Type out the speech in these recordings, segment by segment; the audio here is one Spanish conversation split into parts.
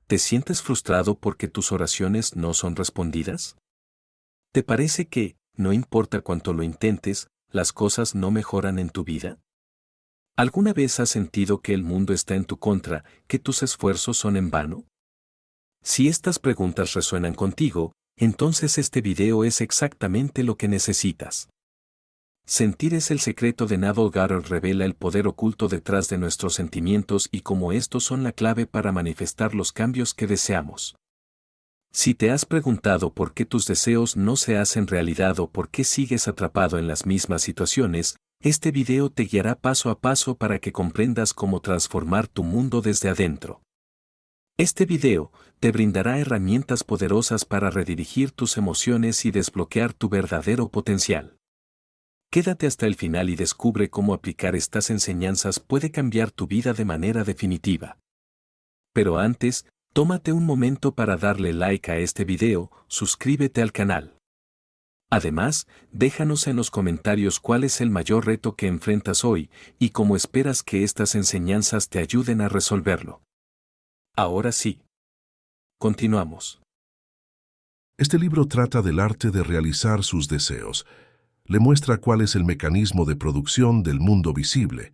¿Te sientes frustrado porque tus oraciones no son respondidas? ¿Te parece que, no importa cuánto lo intentes, las cosas no mejoran en tu vida? ¿Alguna vez has sentido que el mundo está en tu contra, que tus esfuerzos son en vano? Si estas preguntas resuenan contigo, entonces este video es exactamente lo que necesitas. Sentir es el secreto de Neville Goddard revela el poder oculto detrás de nuestros sentimientos y cómo estos son la clave para manifestar los cambios que deseamos. Si te has preguntado por qué tus deseos no se hacen realidad o por qué sigues atrapado en las mismas situaciones, este video te guiará paso a paso para que comprendas cómo transformar tu mundo desde adentro. Este video te brindará herramientas poderosas para redirigir tus emociones y desbloquear tu verdadero potencial. Quédate hasta el final y descubre cómo aplicar estas enseñanzas puede cambiar tu vida de manera definitiva. Pero antes, tómate un momento para darle like a este video, suscríbete al canal. Además, déjanos en los comentarios cuál es el mayor reto que enfrentas hoy y cómo esperas que estas enseñanzas te ayuden a resolverlo. Ahora sí. Continuamos. Este libro trata del arte de realizar sus deseos. Le muestra cuál es el mecanismo de producción del mundo visible.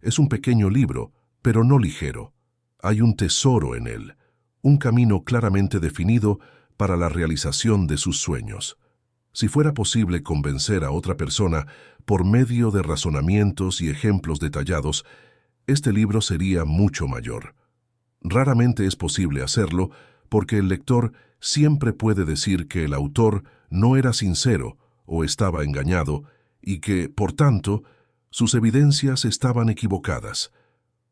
Es un pequeño libro, pero no ligero. Hay un tesoro en él, un camino claramente definido para la realización de sus sueños. Si fuera posible convencer a otra persona por medio de razonamientos y ejemplos detallados, este libro sería mucho mayor. Raramente es posible hacerlo porque el lector siempre puede decir que el autor no era sincero o estaba engañado y que, por tanto, sus evidencias estaban equivocadas.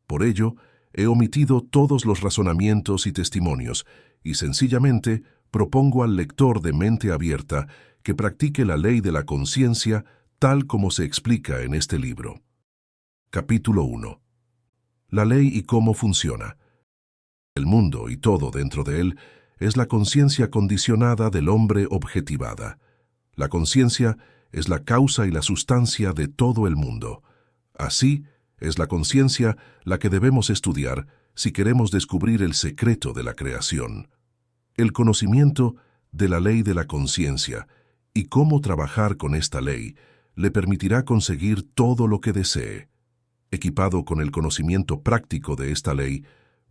Por ello, he omitido todos los razonamientos y testimonios y sencillamente propongo al lector de mente abierta que practique la ley de la conciencia tal como se explica en este libro. Capítulo 1. La ley y cómo funciona. El mundo y todo dentro de él es la conciencia condicionada del hombre objetivada. La conciencia es la causa y la sustancia de todo el mundo. Así, es la conciencia la que debemos estudiar si queremos descubrir el secreto de la creación. El conocimiento de la ley de la conciencia y cómo trabajar con esta ley le permitirá conseguir todo lo que desee. Equipado con el conocimiento práctico de esta ley,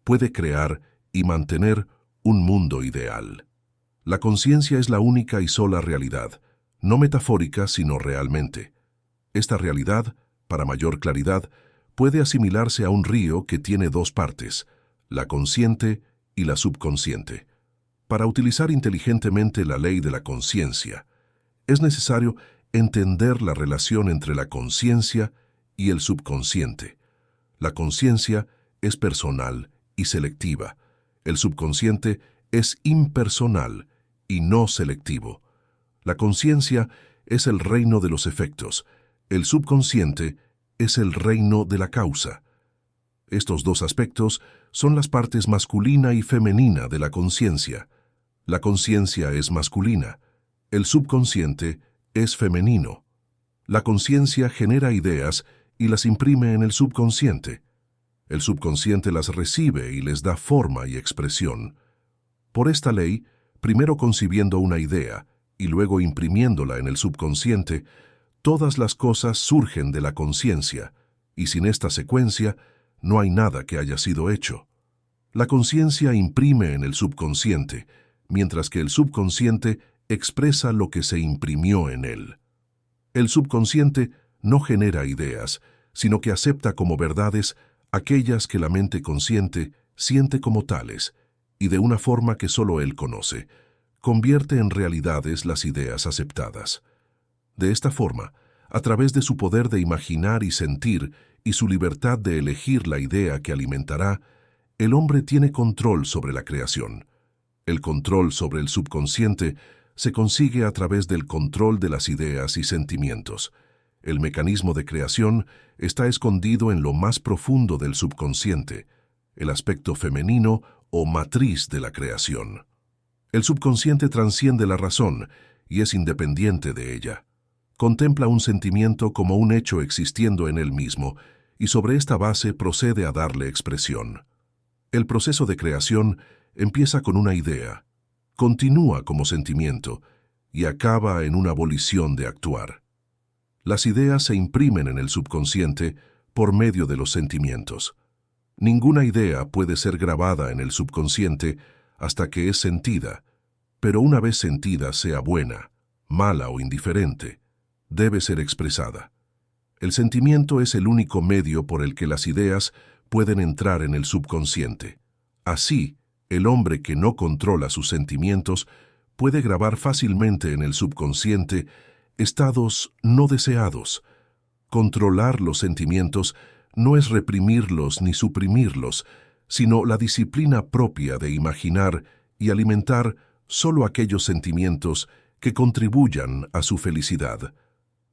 puede crear y mantener un mundo ideal. La conciencia es la única y sola realidad, no metafórica sino realmente. Esta realidad, para mayor claridad, puede asimilarse a un río que tiene dos partes, la consciente y la subconsciente. Para utilizar inteligentemente la ley de la conciencia, es necesario entender la relación entre la conciencia y el subconsciente. La conciencia es personal y selectiva. El subconsciente es impersonal y no selectivo. La conciencia es el reino de los efectos. El subconsciente es el reino de la causa. Estos dos aspectos son las partes masculina y femenina de la conciencia. La conciencia es masculina. El subconsciente es femenino. La conciencia genera ideas y las imprime en el subconsciente. El subconsciente las recibe y les da forma y expresión. Por esta ley, primero concibiendo una idea y luego imprimiéndola en el subconsciente, todas las cosas surgen de la conciencia, y sin esta secuencia no hay nada que haya sido hecho. La conciencia imprime en el subconsciente, mientras que el subconsciente expresa lo que se imprimió en él. El subconsciente no genera ideas, sino que acepta como verdades aquellas que la mente consciente siente como tales, y de una forma que solo él conoce, convierte en realidades las ideas aceptadas. De esta forma, a través de su poder de imaginar y sentir y su libertad de elegir la idea que alimentará, el hombre tiene control sobre la creación. El control sobre el subconsciente se consigue a través del control de las ideas y sentimientos. El mecanismo de creación está escondido en lo más profundo del subconsciente, el aspecto femenino o matriz de la creación. El subconsciente trasciende la razón y es independiente de ella. Contempla un sentimiento como un hecho existiendo en él mismo y sobre esta base procede a darle expresión. El proceso de creación empieza con una idea, continúa como sentimiento y acaba en una volición de actuar. Las ideas se imprimen en el subconsciente por medio de los sentimientos. Ninguna idea puede ser grabada en el subconsciente hasta que es sentida, pero una vez sentida, sea buena, mala o indiferente, debe ser expresada. El sentimiento es el único medio por el que las ideas pueden entrar en el subconsciente. Así, el hombre que no controla sus sentimientos puede grabar fácilmente en el subconsciente estados no deseados. Controlar los sentimientos no es reprimirlos ni suprimirlos, sino la disciplina propia de imaginar y alimentar solo aquellos sentimientos que contribuyan a su felicidad.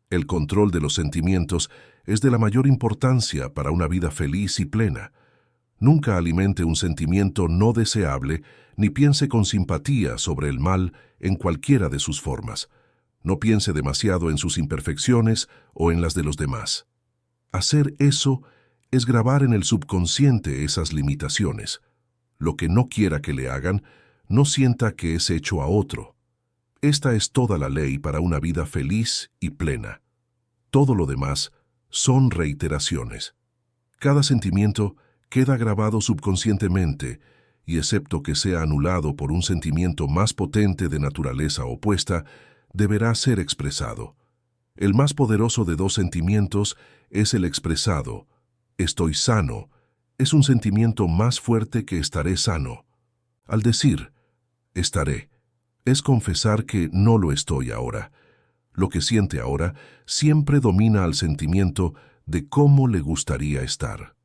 El control de los sentimientos es de la mayor importancia para una vida feliz y plena. Nunca alimente un sentimiento no deseable ni piense con simpatía sobre el mal en cualquiera de sus formas. No piense demasiado en sus imperfecciones o en las de los demás. Hacer eso es grabar en el subconsciente esas limitaciones. Lo que no quiera que le hagan, no sienta que es hecho a otro. Esta es toda la ley para una vida feliz y plena. Todo lo demás son reiteraciones. Cada sentimiento queda grabado subconscientemente y, excepto que sea anulado por un sentimiento más potente de naturaleza opuesta, deberá ser expresado. El más poderoso de dos sentimientos es el expresado. Estoy sano es un sentimiento más fuerte que estaré sano. Al decir estaré, es confesar que no lo estoy ahora. Lo que siente ahora siempre domina al sentimiento de cómo le gustaría estar.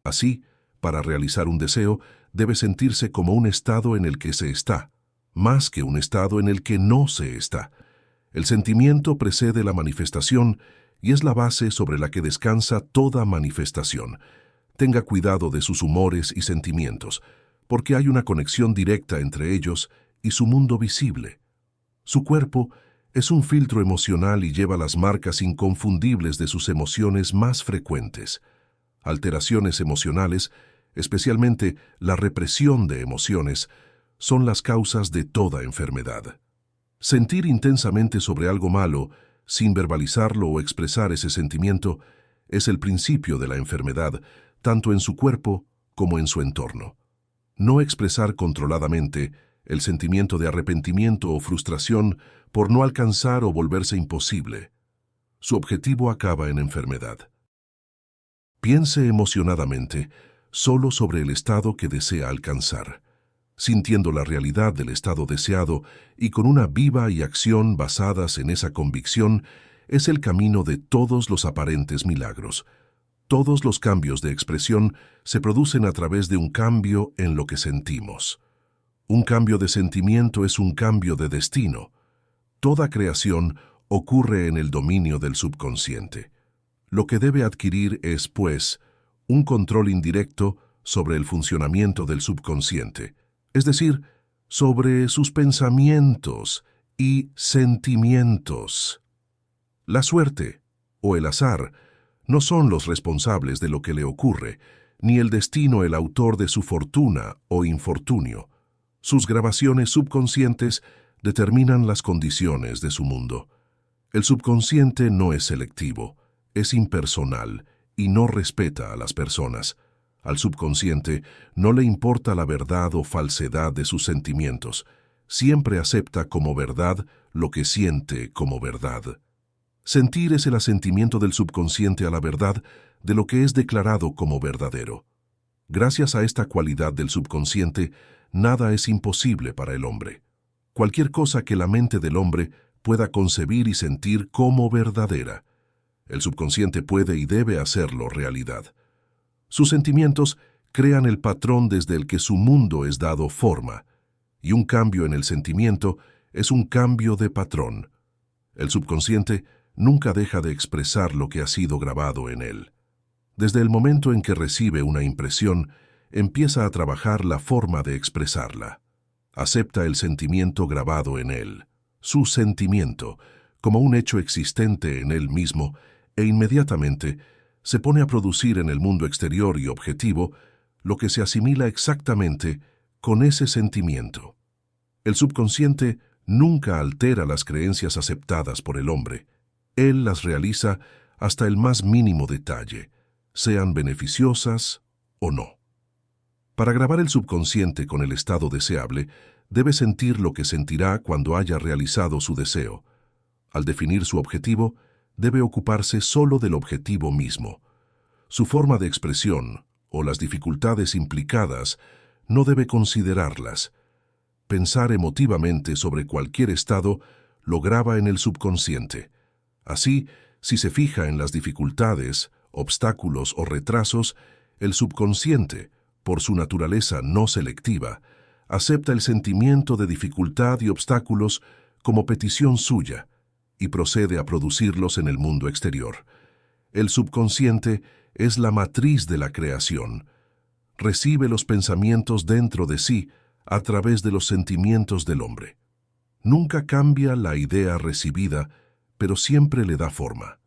Así, para realizar un deseo, debe sentirse como un estado en el que se está, más que un estado en el que no se está. El sentimiento precede la manifestación y es la base sobre la que descansa toda manifestación. Tenga cuidado de sus humores y sentimientos, porque hay una conexión directa entre ellos y su mundo visible. Su cuerpo es un filtro emocional y lleva las marcas inconfundibles de sus emociones más frecuentes. Alteraciones emocionales, especialmente la represión de emociones, son las causas de toda enfermedad. Sentir intensamente sobre algo malo, sin verbalizarlo o expresar ese sentimiento, es el principio de la enfermedad, tanto en su cuerpo como en su entorno. No expresar controladamente el sentimiento de arrepentimiento o frustración por no alcanzar o volverse imposible. Su objetivo acaba en enfermedad. Piense emocionadamente solo sobre el estado que desea alcanzar, sintiendo la realidad del estado deseado y con una viva y acción basadas en esa convicción, es el camino de todos los aparentes milagros. Todos los cambios de expresión se producen a través de un cambio en lo que sentimos. Un cambio de sentimiento es un cambio de destino. Toda creación ocurre en el dominio del subconsciente. Lo que debe adquirir es, pues, un control indirecto sobre el funcionamiento del subconsciente, es decir, sobre sus pensamientos y sentimientos. La suerte o el azar no son los responsables de lo que le ocurre, ni el destino el autor de su fortuna o infortunio. Sus grabaciones subconscientes determinan las condiciones de su mundo. El subconsciente no es selectivo, es impersonal y no respeta a las personas. Al subconsciente no le importa la verdad o falsedad de sus sentimientos. Siempre acepta como verdad lo que siente como verdad. Sentir es el asentimiento del subconsciente a la verdad de lo que es declarado como verdadero. Gracias a esta cualidad del subconsciente, nada es imposible para el hombre. Cualquier cosa que la mente del hombre pueda concebir y sentir como verdadera, el subconsciente puede y debe hacerlo realidad. Sus sentimientos crean el patrón desde el que su mundo es dado forma, y un cambio en el sentimiento es un cambio de patrón. El subconsciente nunca deja de expresar lo que ha sido grabado en él. Desde el momento en que recibe una impresión, empieza a trabajar la forma de expresarla. Acepta el sentimiento grabado en él, su sentimiento, como un hecho existente en él mismo, e inmediatamente se pone a producir en el mundo exterior y objetivo lo que se asimila exactamente con ese sentimiento. El subconsciente nunca altera las creencias aceptadas por el hombre. Él las realiza hasta el más mínimo detalle, sean beneficiosas o no. Para grabar el subconsciente con el estado deseable, debe sentir lo que sentirá cuando haya realizado su deseo. Al definir su objetivo, debe ocuparse solo del objetivo mismo. Su forma de expresión o las dificultades implicadas no debe considerarlas. Pensar emotivamente sobre cualquier estado lo graba en el subconsciente. Así, si se fija en las dificultades, obstáculos o retrasos, el subconsciente, por su naturaleza no selectiva, acepta el sentimiento de dificultad y obstáculos como petición suya y procede a producirlos en el mundo exterior. El subconsciente es la matriz de la creación. Recibe los pensamientos dentro de sí a través de los sentimientos del hombre. Nunca cambia la idea recibida, pero siempre le da forma.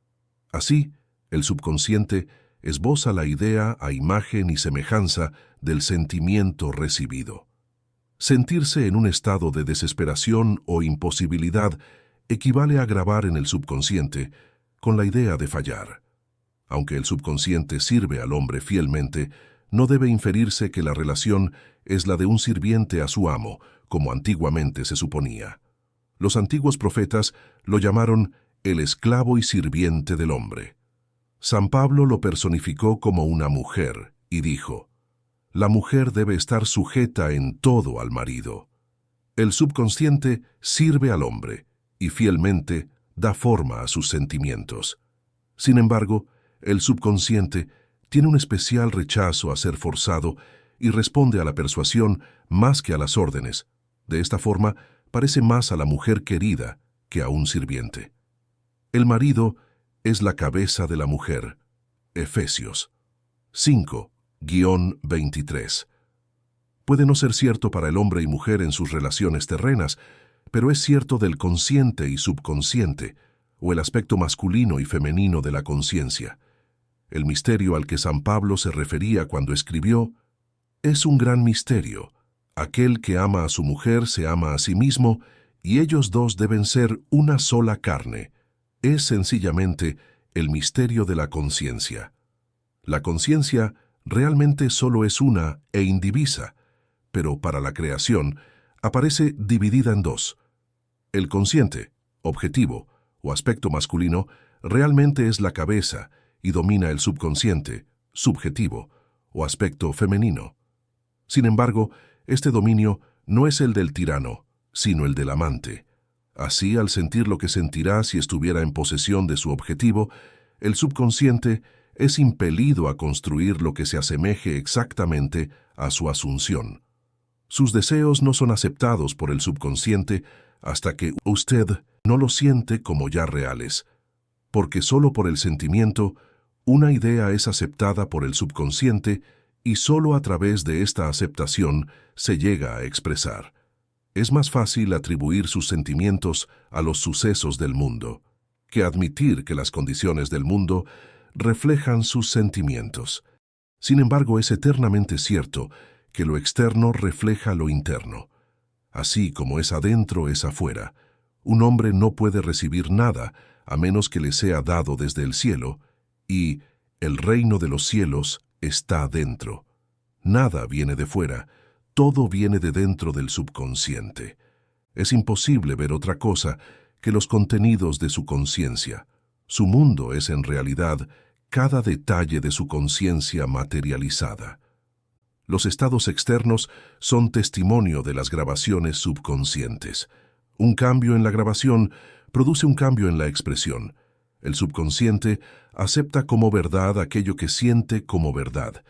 Así, el subconsciente esboza la idea a imagen y semejanza del sentimiento recibido. Sentirse en un estado de desesperación o imposibilidad equivale a grabar en el subconsciente con la idea de fallar. Aunque el subconsciente sirve al hombre fielmente, no debe inferirse que la relación es la de un sirviente a su amo, como antiguamente se suponía. Los antiguos profetas lo llamaron el esclavo y sirviente del hombre. San Pablo lo personificó como una mujer y dijo: la mujer debe estar sujeta en todo al marido. El subconsciente sirve al hombre y fielmente da forma a sus sentimientos. Sin embargo, el subconsciente tiene un especial rechazo a ser forzado y responde a la persuasión más que a las órdenes. De esta forma, parece más a la mujer querida que a un sirviente. El marido es la cabeza de la mujer. Efesios 5:23. Puede no ser cierto para el hombre y mujer en sus relaciones terrenas, pero es cierto del consciente y subconsciente, o el aspecto masculino y femenino de la conciencia. El misterio al que San Pablo se refería cuando escribió: es un gran misterio. Aquel que ama a su mujer se ama a sí mismo, y ellos dos deben ser una sola carne. Es sencillamente el misterio de la conciencia. La conciencia realmente solo es una e indivisa, pero para la creación aparece dividida en dos. El consciente, objetivo o aspecto masculino, realmente es la cabeza y domina el subconsciente, subjetivo o aspecto femenino. Sin embargo, este dominio no es el del tirano, sino el del amante. Así, al sentir lo que sentirá si estuviera en posesión de su objetivo, el subconsciente es impelido a construir lo que se asemeje exactamente a su asunción. Sus deseos no son aceptados por el subconsciente hasta que usted no los siente como ya reales, porque solo por el sentimiento, una idea es aceptada por el subconsciente y solo a través de esta aceptación se llega a expresar. Es más fácil atribuir sus sentimientos a los sucesos del mundo que admitir que las condiciones del mundo reflejan sus sentimientos. Sin embargo, es eternamente cierto que lo externo refleja lo interno. Así como es adentro, es afuera. Un hombre no puede recibir nada a menos que le sea dado desde el cielo, y el reino de los cielos está dentro. Nada viene de fuera, todo viene de dentro del subconsciente. Es imposible ver otra cosa que los contenidos de su conciencia. Su mundo es en realidad cada detalle de su conciencia materializada. Los estados externos son testimonio de las grabaciones subconscientes. Un cambio en la grabación produce un cambio en la expresión. El subconsciente acepta como verdad aquello que siente como verdad,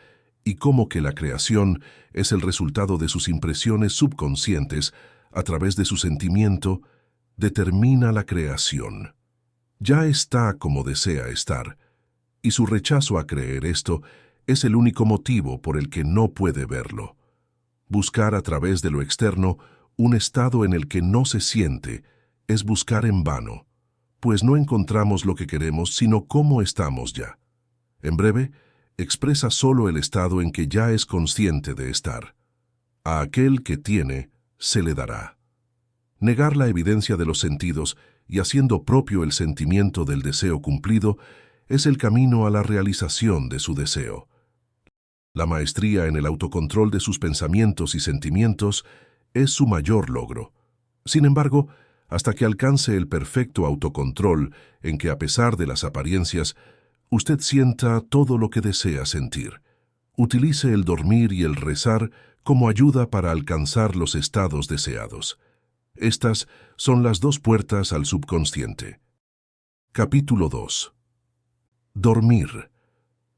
y como que la creación es el resultado de sus impresiones subconscientes a través de su sentimiento, determina la creación. Ya está como desea estar, y su rechazo a creer esto es el único motivo por el que no puede verlo. Buscar a través de lo externo un estado en el que no se siente es buscar en vano, pues no encontramos lo que queremos sino cómo estamos ya. En breve, expresa solo el estado en que ya es consciente de estar. A aquel que tiene, se le dará. Negar la evidencia de los sentidos y haciendo propio el sentimiento del deseo cumplido es el camino a la realización de su deseo. La maestría en el autocontrol de sus pensamientos y sentimientos es su mayor logro. Sin embargo, hasta que alcance el perfecto autocontrol en que, a pesar de las apariencias, usted sienta todo lo que desea sentir, utilice el dormir y el rezar como ayuda para alcanzar los estados deseados. Estas son las dos puertas al subconsciente. Capítulo 2. Dormir.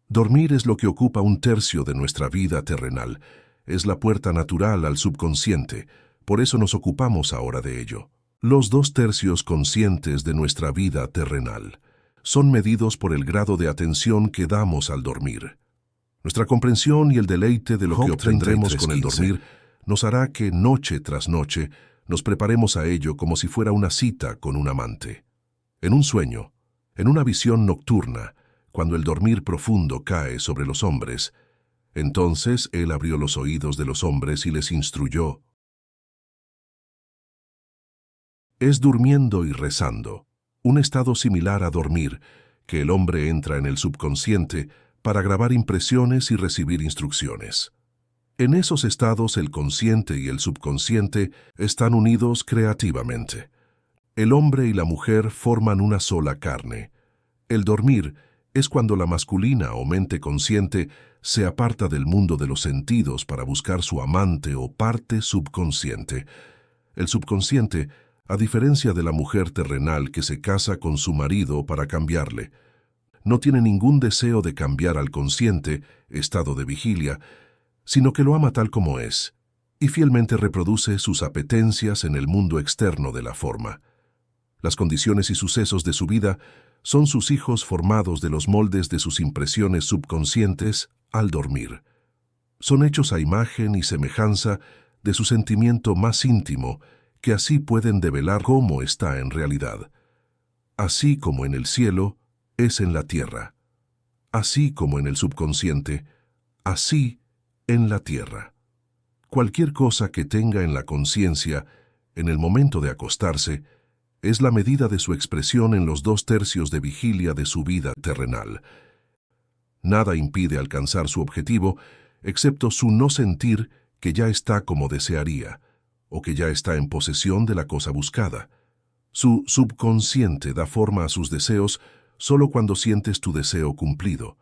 Dormir es lo que ocupa 1/3 de nuestra vida terrenal. Es la puerta natural al subconsciente, por eso nos ocupamos ahora de ello. Los 2/3 conscientes de nuestra vida terrenal son medidos por el grado de atención que damos al dormir. Nuestra comprensión y el deleite de lo que obtendremos con el dormir nos hará que noche tras noche nos preparemos a ello como si fuera una cita con un amante. En un sueño, en una visión nocturna, cuando el dormir profundo cae sobre los hombres, entonces Él abrió los oídos de los hombres y les instruyó. Es durmiendo y rezando, un estado similar a dormir, que el hombre entra en el subconsciente para grabar impresiones y recibir instrucciones. En esos estados el consciente y el subconsciente están unidos creativamente. El hombre y la mujer forman una sola carne. El dormir es cuando la masculina o mente consciente se aparta del mundo de los sentidos para buscar su amante o parte subconsciente. El subconsciente, a diferencia de la mujer terrenal que se casa con su marido para cambiarle, no tiene ningún deseo de cambiar al consciente, estado de vigilia, sino que lo ama tal como es, y fielmente reproduce sus apetencias en el mundo externo de la forma. Las condiciones y sucesos de su vida son sus hijos formados de los moldes de sus impresiones subconscientes al dormir. Son hechos a imagen y semejanza de su sentimiento más íntimo, que así pueden develar cómo está en realidad. Así como en el cielo, es en la tierra. Así como en el subconsciente, así en la tierra. Cualquier cosa que tenga en la conciencia, en el momento de acostarse, es la medida de su expresión en los 2/3 de vigilia de su vida terrenal. Nada impide alcanzar su objetivo, excepto su no sentir que ya está como desearía, o que ya está en posesión de la cosa buscada. Su subconsciente da forma a sus deseos solo cuando sientes tu deseo cumplido.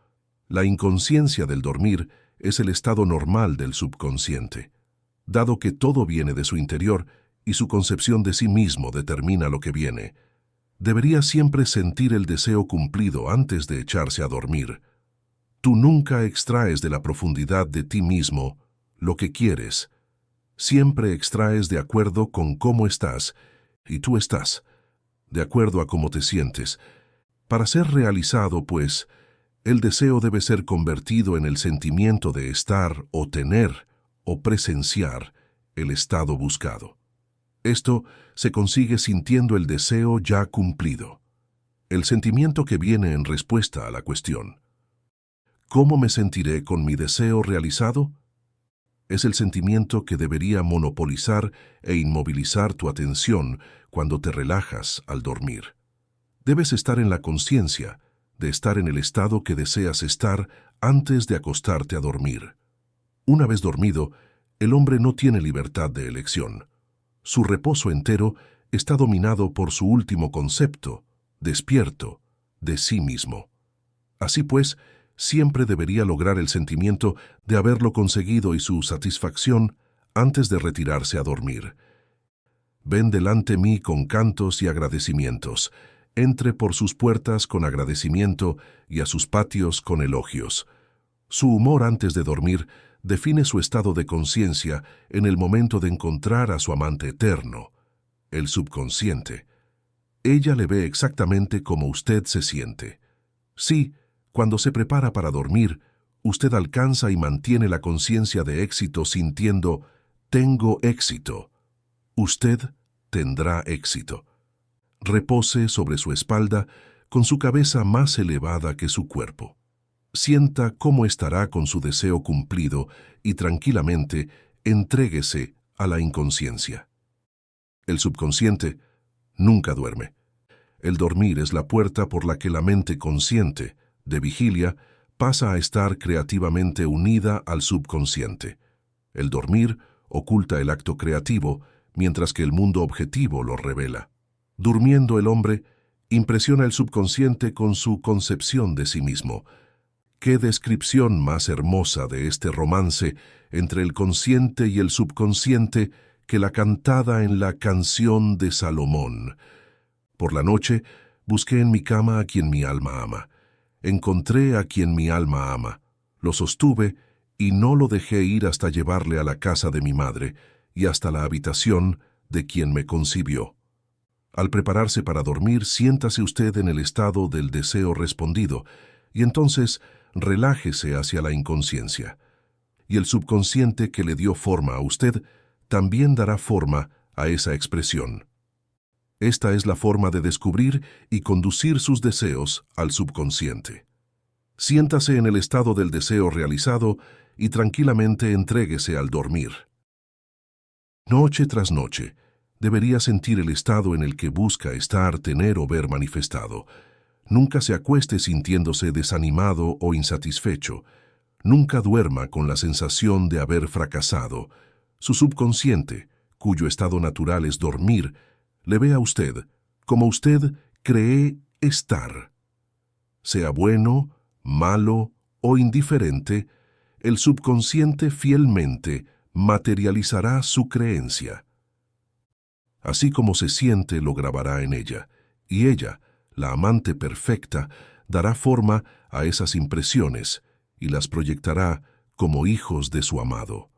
La inconsciencia del dormir es el estado normal del subconsciente. Dado que todo viene de su interior y su concepción de sí mismo determina lo que viene, debería siempre sentir el deseo cumplido antes de echarse a dormir. Tú nunca extraes de la profundidad de ti mismo lo que quieres. Siempre extraes de acuerdo con cómo estás, y tú estás, de acuerdo a cómo te sientes. Para ser realizado, pues, el deseo debe ser convertido en el sentimiento de estar o tener o presenciar el estado buscado. Esto se consigue sintiendo el deseo ya cumplido, el sentimiento que viene en respuesta a la cuestión. ¿Cómo me sentiré con mi deseo realizado? Es el sentimiento que debería monopolizar e inmovilizar tu atención cuando te relajas al dormir. Debes estar en la conciencia de estar en el estado que deseas estar antes de acostarte a dormir. Una vez dormido, el hombre no tiene libertad de elección. Su reposo entero está dominado por su último concepto, despierto, de sí mismo. Así pues, siempre debería lograr el sentimiento de haberlo conseguido y su satisfacción antes de retirarse a dormir. Ven delante mí con cantos y agradecimientos, entre por sus puertas con agradecimiento y a sus patios con elogios. Su humor antes de dormir define su estado de conciencia en el momento de encontrar a su amante eterno, el subconsciente. Ella le ve exactamente como usted se siente. Sí, cuando se prepara para dormir, usted alcanza y mantiene la conciencia de éxito sintiendo, tengo éxito. Usted tendrá éxito. Repose sobre su espalda con su cabeza más elevada que su cuerpo. Sienta cómo estará con su deseo cumplido y tranquilamente entréguese a la inconsciencia. El subconsciente nunca duerme. El dormir es la puerta por la que la mente consciente, de vigilia, pasa a estar creativamente unida al subconsciente. El dormir oculta el acto creativo, mientras que el mundo objetivo lo revela. Durmiendo el hombre, impresiona el subconsciente con su concepción de sí mismo. ¿Qué descripción más hermosa de este romance entre el consciente y el subconsciente que la cantada en la canción de Salomón? Por la noche, busqué en mi cama a quien mi alma ama. Encontré a quien mi alma ama. Lo sostuve y no lo dejé ir hasta llevarle a la casa de mi madre y hasta la habitación de quien me concibió. Al prepararse para dormir, siéntase usted en el estado del deseo respondido y entonces relájese hacia la inconsciencia. Y el subconsciente que le dio forma a usted también dará forma a esa expresión. Esta es la forma de descubrir y conducir sus deseos al subconsciente. Siéntase en el estado del deseo realizado y tranquilamente entréguese al dormir. Noche tras noche, debería sentir el estado en el que busca estar, tener o ver manifestado. Nunca se acueste sintiéndose desanimado o insatisfecho. Nunca duerma con la sensación de haber fracasado. Su subconsciente, cuyo estado natural es dormir, le ve a usted como usted cree estar. Sea bueno, malo o indiferente, el subconsciente fielmente materializará su creencia. Así como se siente, lo grabará en ella, y ella, la amante perfecta, dará forma a esas impresiones y las proyectará como hijos de su amado.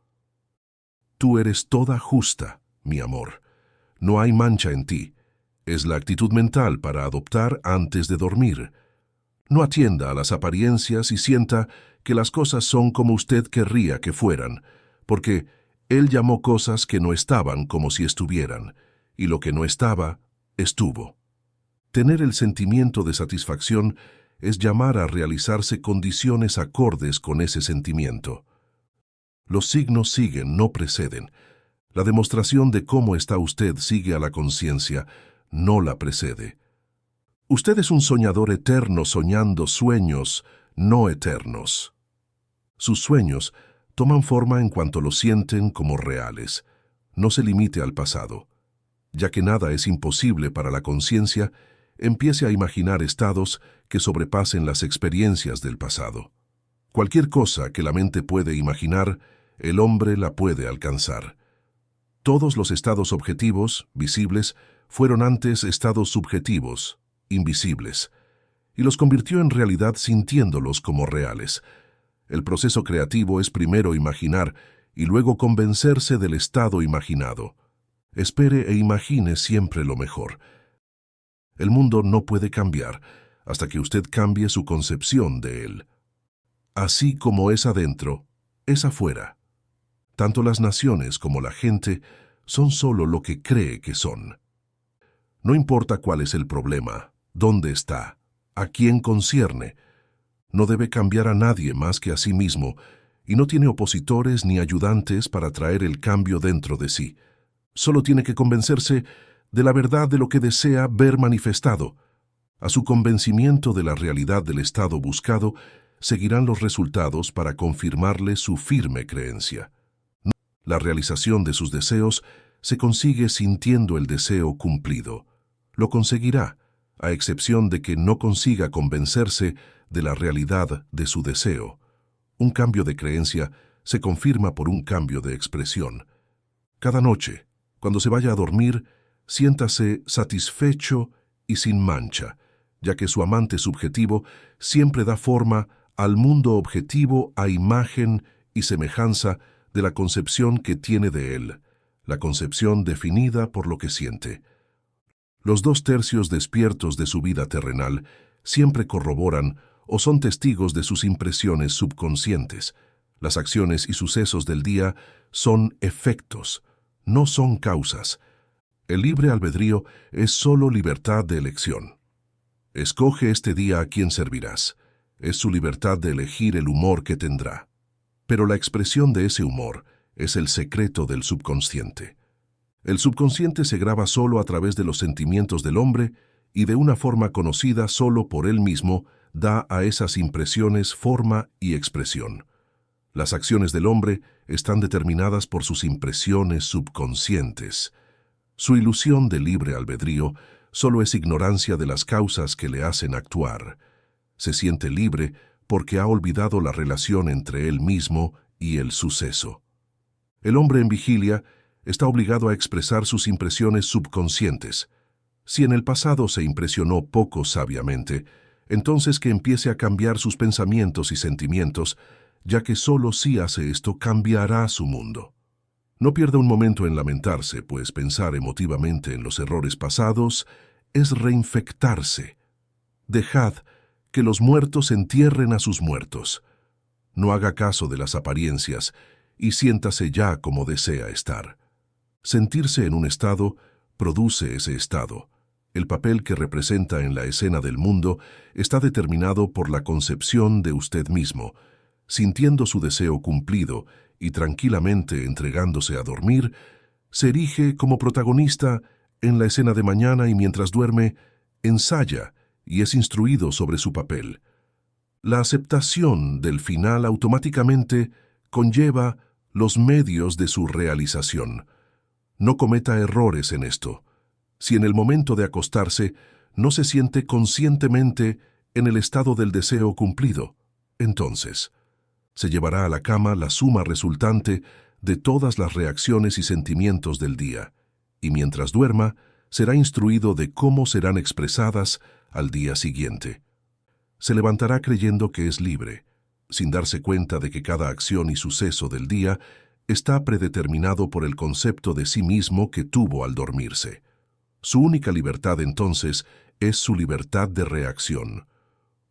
Tú eres toda justa, mi amor. No hay mancha en ti. Es la actitud mental para adoptar antes de dormir. No atienda a las apariencias y sienta que las cosas son como usted querría que fueran, porque él llamó cosas que no estaban como si estuvieran, y lo que no estaba, estuvo. Tener el sentimiento de satisfacción es llamar a realizarse condiciones acordes con ese sentimiento. Los signos siguen, no preceden. La demostración de cómo está usted sigue a la conciencia, no la precede. Usted es un soñador eterno soñando sueños no eternos. Sus sueños toman forma en cuanto los sienten como reales. No se limite al pasado. Ya que nada es imposible para la conciencia, empiece a imaginar estados que sobrepasen las experiencias del pasado. Cualquier cosa que la mente puede imaginar, el hombre la puede alcanzar. Todos los estados objetivos, visibles, fueron antes estados subjetivos, invisibles, y los convirtió en realidad sintiéndolos como reales. El proceso creativo es primero imaginar y luego convencerse del estado imaginado. Espere e imagine siempre lo mejor. El mundo no puede cambiar hasta que usted cambie su concepción de él. Así como es adentro, es afuera. Tanto las naciones como la gente son solo lo que cree que son. No importa cuál es el problema, dónde está, a quién concierne. No debe cambiar a nadie más que a sí mismo y no tiene opositores ni ayudantes para traer el cambio dentro de sí. Solo tiene que convencerse de la verdad de lo que desea ver manifestado. A su convencimiento de la realidad del estado buscado, seguirán los resultados para confirmarle su firme creencia. La realización de sus deseos se consigue sintiendo el deseo cumplido. Lo conseguirá, a excepción de que no consiga convencerse de la realidad de su deseo. Un cambio de creencia se confirma por un cambio de expresión. Cada noche, cuando se vaya a dormir, siéntase satisfecho y sin mancha, ya que su amante subjetivo siempre da forma al mundo objetivo a imagen y semejanza de la concepción que tiene de él, la concepción definida por lo que siente. Los 2/3 despiertos de su vida terrenal siempre corroboran o son testigos de sus impresiones subconscientes. Las acciones y sucesos del día son efectos, no son causas. El libre albedrío es solo libertad de elección. Escoge este día a quién servirás. Es su libertad de elegir el humor que tendrá. Pero la expresión de ese humor, Es el secreto del subconsciente. El subconsciente se graba solo a través de los sentimientos del hombre y de una forma conocida solo por él mismo da a esas impresiones forma y expresión. Las acciones del hombre están determinadas por sus impresiones subconscientes. Su ilusión de libre albedrío solo es ignorancia de las causas que le hacen actuar. Se siente libre porque ha olvidado la relación entre él mismo y el suceso. El hombre en vigilia está obligado a expresar sus impresiones subconscientes. Si en el pasado se impresionó poco sabiamente, entonces que empiece a cambiar sus pensamientos y sentimientos, ya que solo si hace esto cambiará su mundo. No pierda un momento en lamentarse, pues pensar emotivamente en los errores pasados es reinfectarse. Dejad que los muertos entierren a sus muertos. No haga caso de las apariencias y siéntase ya como desea estar. Sentirse en un estado produce ese estado. El papel que representa en la escena del mundo está determinado por la concepción de usted mismo. Sintiendo su deseo cumplido y tranquilamente entregándose a dormir, se erige como protagonista en la escena de mañana y mientras duerme, ensaya y es instruido sobre su papel. La aceptación del final automáticamente conlleva los medios de su realización. No cometa errores en esto. Si en el momento de acostarse no se siente conscientemente en el estado del deseo cumplido, entonces se llevará a la cama la suma resultante de todas las reacciones y sentimientos del día, y mientras duerma, será instruido de cómo serán expresadas al día siguiente. Se levantará creyendo que es libre, sin darse cuenta de que cada acción y suceso del día está predeterminado por el concepto de sí mismo que tuvo al dormirse. Su única libertad entonces es su libertad de reacción.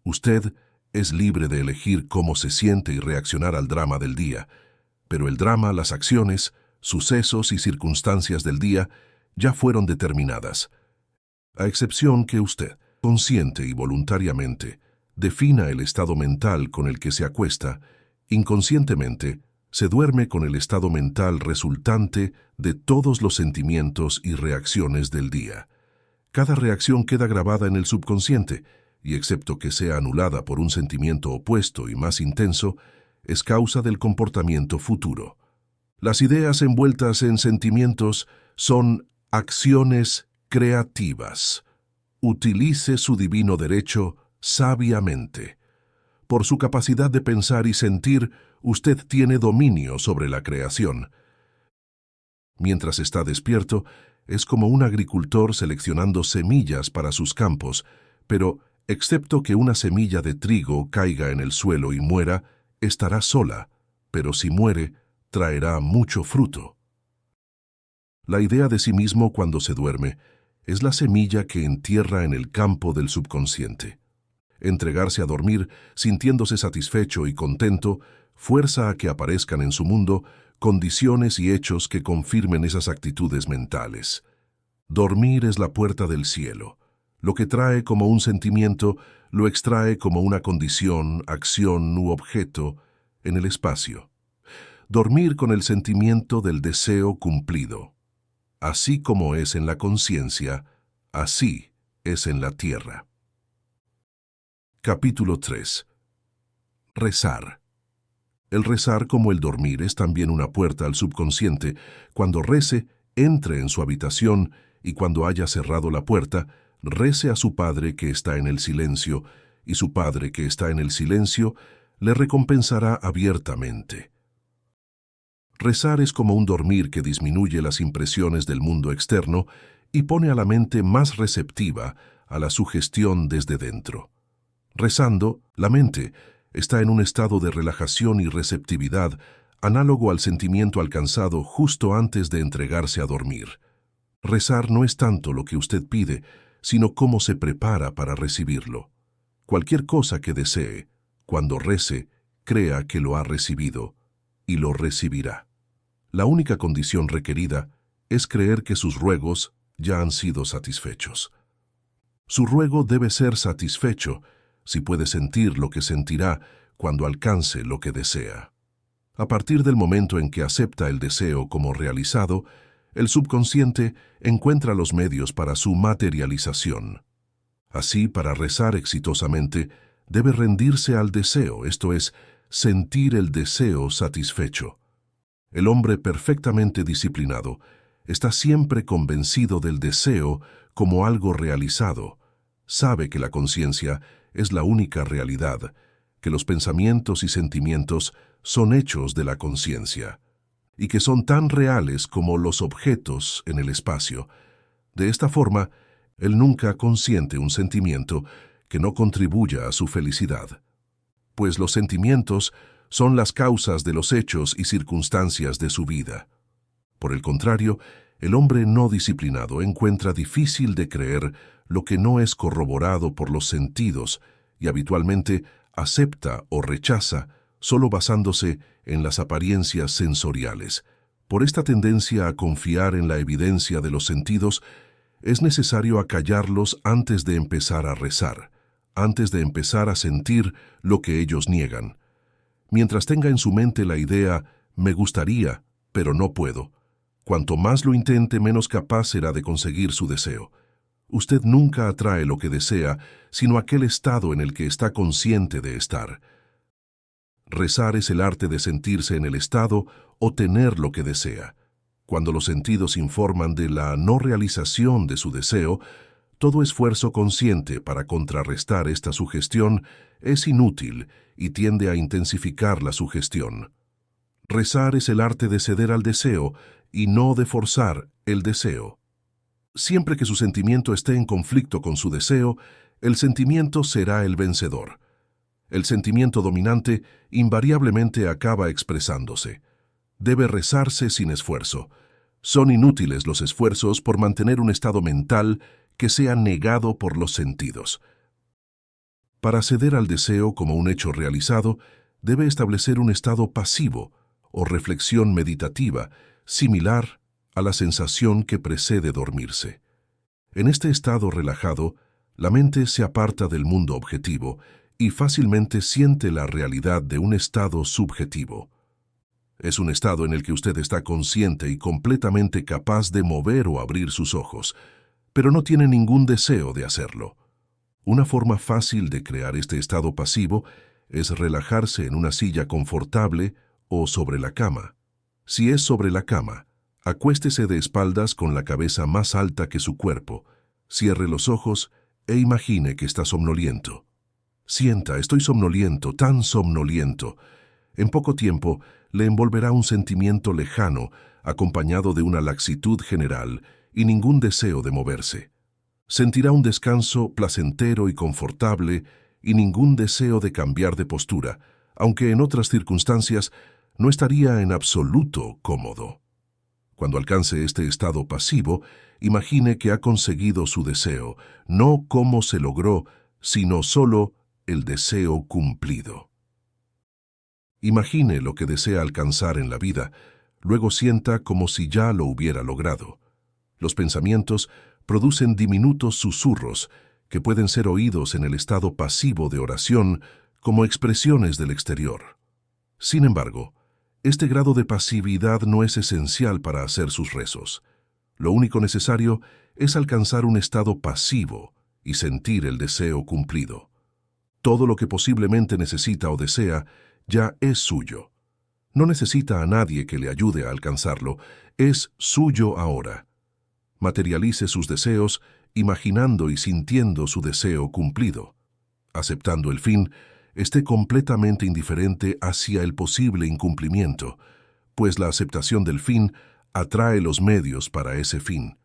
Usted es libre de elegir cómo se siente y reaccionar al drama del día, pero el drama, las acciones, sucesos y circunstancias del día ya fueron determinadas, a excepción que usted, consciente y voluntariamente, defina el estado mental con el que se acuesta, inconscientemente se duerme con el estado mental resultante de todos los sentimientos y reacciones del día. Cada reacción queda grabada en el subconsciente, y excepto que sea anulada por un sentimiento opuesto y más intenso, es causa del comportamiento futuro. Las ideas envueltas en sentimientos son acciones creativas. Utilice su divino derecho sabiamente. Por su capacidad de pensar y sentir, usted tiene dominio sobre la creación. Mientras está despierto, es como un agricultor seleccionando semillas para sus campos, pero excepto que una semilla de trigo caiga en el suelo y muera, estará sola, pero si muere, traerá mucho fruto. La idea de sí mismo cuando se duerme es la semilla que entierra en el campo del subconsciente. Entregarse a dormir, sintiéndose satisfecho y contento, fuerza a que aparezcan en su mundo condiciones y hechos que confirmen esas actitudes mentales. Dormir es la puerta del cielo. Lo que trae como un sentimiento, lo extrae como una condición, acción u objeto en el espacio. Dormir con el sentimiento del deseo cumplido. Así como es en la conciencia, así es en la tierra. Capítulo 3. Rezar. El rezar como el dormir es también una puerta al subconsciente. Cuando rece, entre en su habitación y cuando haya cerrado la puerta, rece a su Padre que está en el silencio, y su Padre que está en el silencio le recompensará abiertamente. Rezar es como un dormir que disminuye las impresiones del mundo externo y pone a la mente más receptiva a la sugestión desde dentro. Rezando, la mente está en un estado de relajación y receptividad análogo al sentimiento alcanzado justo antes de entregarse a dormir. Rezar no es tanto lo que usted pide, sino cómo se prepara para recibirlo. Cualquier cosa que desee, cuando rece, crea que lo ha recibido y lo recibirá. La única condición requerida es creer que sus ruegos ya han sido satisfechos. Su ruego debe ser satisfecho si puede sentir lo que sentirá cuando alcance lo que desea. A partir del momento en que acepta el deseo como realizado, el subconsciente encuentra los medios para su materialización. Así, para rezar exitosamente, debe rendirse al deseo, esto es, sentir el deseo satisfecho. El hombre perfectamente disciplinado está siempre convencido del deseo como algo realizado. Sabe que la conciencia es la única realidad, que los pensamientos y sentimientos son hechos de la conciencia, y que son tan reales como los objetos en el espacio. De esta forma, él nunca consiente un sentimiento que no contribuya a su felicidad, pues los sentimientos son las causas de los hechos y circunstancias de su vida. Por el contrario, el hombre no disciplinado encuentra difícil de creer lo que no es corroborado por los sentidos y habitualmente acepta o rechaza solo basándose en las apariencias sensoriales. Por esta tendencia a confiar en la evidencia de los sentidos, es necesario acallarlos antes de empezar a rezar, antes de empezar a sentir lo que ellos niegan. Mientras tenga en su mente la idea, me gustaría, pero no puedo, cuanto más lo intente, menos capaz será de conseguir su deseo. Usted nunca atrae lo que desea, sino aquel estado en el que está consciente de estar. Rezar es el arte de sentirse en el estado o tener lo que desea. Cuando los sentidos informan de la no realización de su deseo, todo esfuerzo consciente para contrarrestar esta sugestión es inútil y tiende a intensificar la sugestión. Rezar es el arte de ceder al deseo y no de forzar el deseo. Siempre que su sentimiento esté en conflicto con su deseo, el sentimiento será el vencedor. El sentimiento dominante invariablemente acaba expresándose. Debe rezarse sin esfuerzo. Son inútiles los esfuerzos por mantener un estado mental que sea negado por los sentidos. Para ceder al deseo como un hecho realizado, debe establecer un estado pasivo o reflexión meditativa, similar a la sensación que precede dormirse. En este estado relajado, la mente se aparta del mundo objetivo y fácilmente siente la realidad de un estado subjetivo. Es un estado en el que usted está consciente y completamente capaz de mover o abrir sus ojos, pero no tiene ningún deseo de hacerlo. Una forma fácil de crear este estado pasivo es relajarse en una silla confortable o sobre la cama. Si es sobre la cama, acuéstese de espaldas con la cabeza más alta que su cuerpo, cierre los ojos e imagine que está somnoliento. Sienta, estoy somnoliento, tan somnoliento. En poco tiempo le envolverá un sentimiento lejano, acompañado de una laxitud general y ningún deseo de moverse. Sentirá un descanso placentero y confortable y ningún deseo de cambiar de postura, aunque en otras circunstancias no estaría en absoluto cómodo. Cuando alcance este estado pasivo, imagine que ha conseguido su deseo, no cómo se logró, sino solo el deseo cumplido. Imagine lo que desea alcanzar en la vida, luego sienta como si ya lo hubiera logrado. Los pensamientos producen diminutos susurros que pueden ser oídos en el estado pasivo de oración como expresiones del exterior. Sin embargo, este grado de pasividad no es esencial para hacer sus rezos. Lo único necesario es alcanzar un estado pasivo y sentir el deseo cumplido. Todo lo que posiblemente necesita o desea ya es suyo. No necesita a nadie que le ayude a alcanzarlo, es suyo ahora. Materialice sus deseos imaginando y sintiendo su deseo cumplido. Aceptando el fin, esté completamente indiferente hacia el posible incumplimiento, pues la aceptación del fin atrae los medios para ese fin.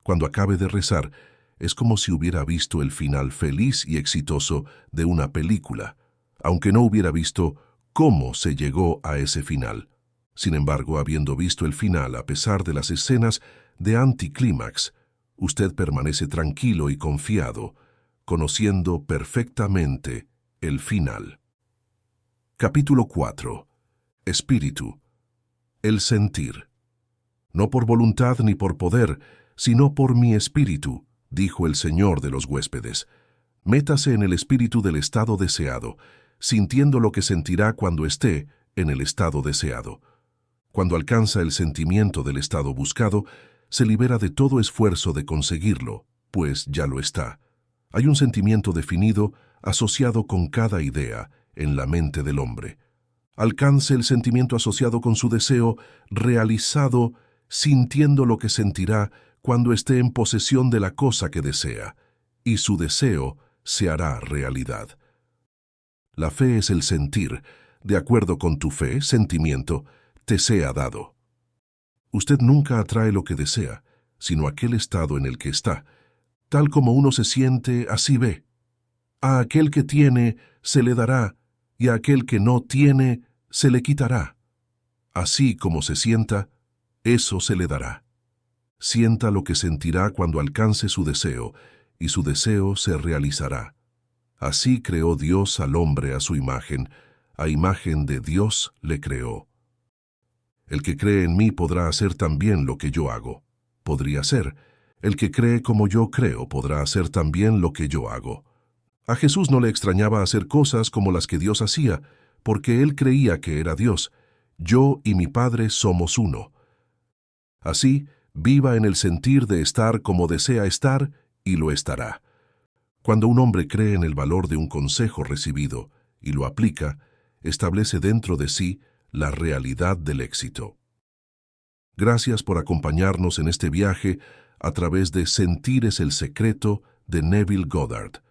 Cuando acabe de rezar, es como si hubiera visto el final feliz y exitoso de una película, aunque no hubiera visto cómo se llegó a ese final. Sin embargo, habiendo visto el final a pesar de las escenas de anticlímax, usted permanece tranquilo y confiado, conociendo perfectamente el final. Capítulo 4. Espíritu. El sentir. No por voluntad ni por poder, sino por mi espíritu, dijo el Señor de los huéspedes. Métase en el espíritu del estado deseado, sintiendo lo que sentirá cuando esté en el estado deseado. Cuando alcanza el sentimiento del estado buscado, se libera de todo esfuerzo de conseguirlo, pues ya lo está. Hay un sentimiento definido asociado con cada idea en la mente del hombre. Alcance el sentimiento asociado con su deseo realizado, sintiendo lo que sentirá cuando esté en posesión de la cosa que desea, y su deseo se hará realidad. La fe es el sentir. De acuerdo con tu fe, sentimiento, te sea dado. Usted nunca atrae lo que desea, sino aquel estado en el que está. Tal como uno se siente, así ve. A aquel que tiene, se le dará, y a aquel que no tiene, se le quitará. Así como se sienta, eso se le dará. Sienta lo que sentirá cuando alcance su deseo, y su deseo se realizará. Así creó Dios al hombre a su imagen, a imagen de Dios le creó. El que cree en mí podrá hacer también lo que yo hago. Podría ser. El que cree como yo creo podrá hacer también lo que yo hago. A Jesús no le extrañaba hacer cosas como las que Dios hacía, porque él creía que era Dios. Yo y mi Padre somos uno. Así, viva en el sentir de estar como desea estar y lo estará. Cuando un hombre cree en el valor de un consejo recibido y lo aplica, establece dentro de sí la realidad del éxito. Gracias por acompañarnos en este viaje a través de Sentir es el secreto de Neville Goddard.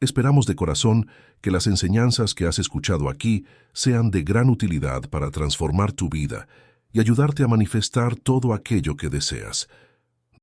Esperamos de corazón que las enseñanzas que has escuchado aquí sean de gran utilidad para transformar tu vida y ayudarte a manifestar todo aquello que deseas.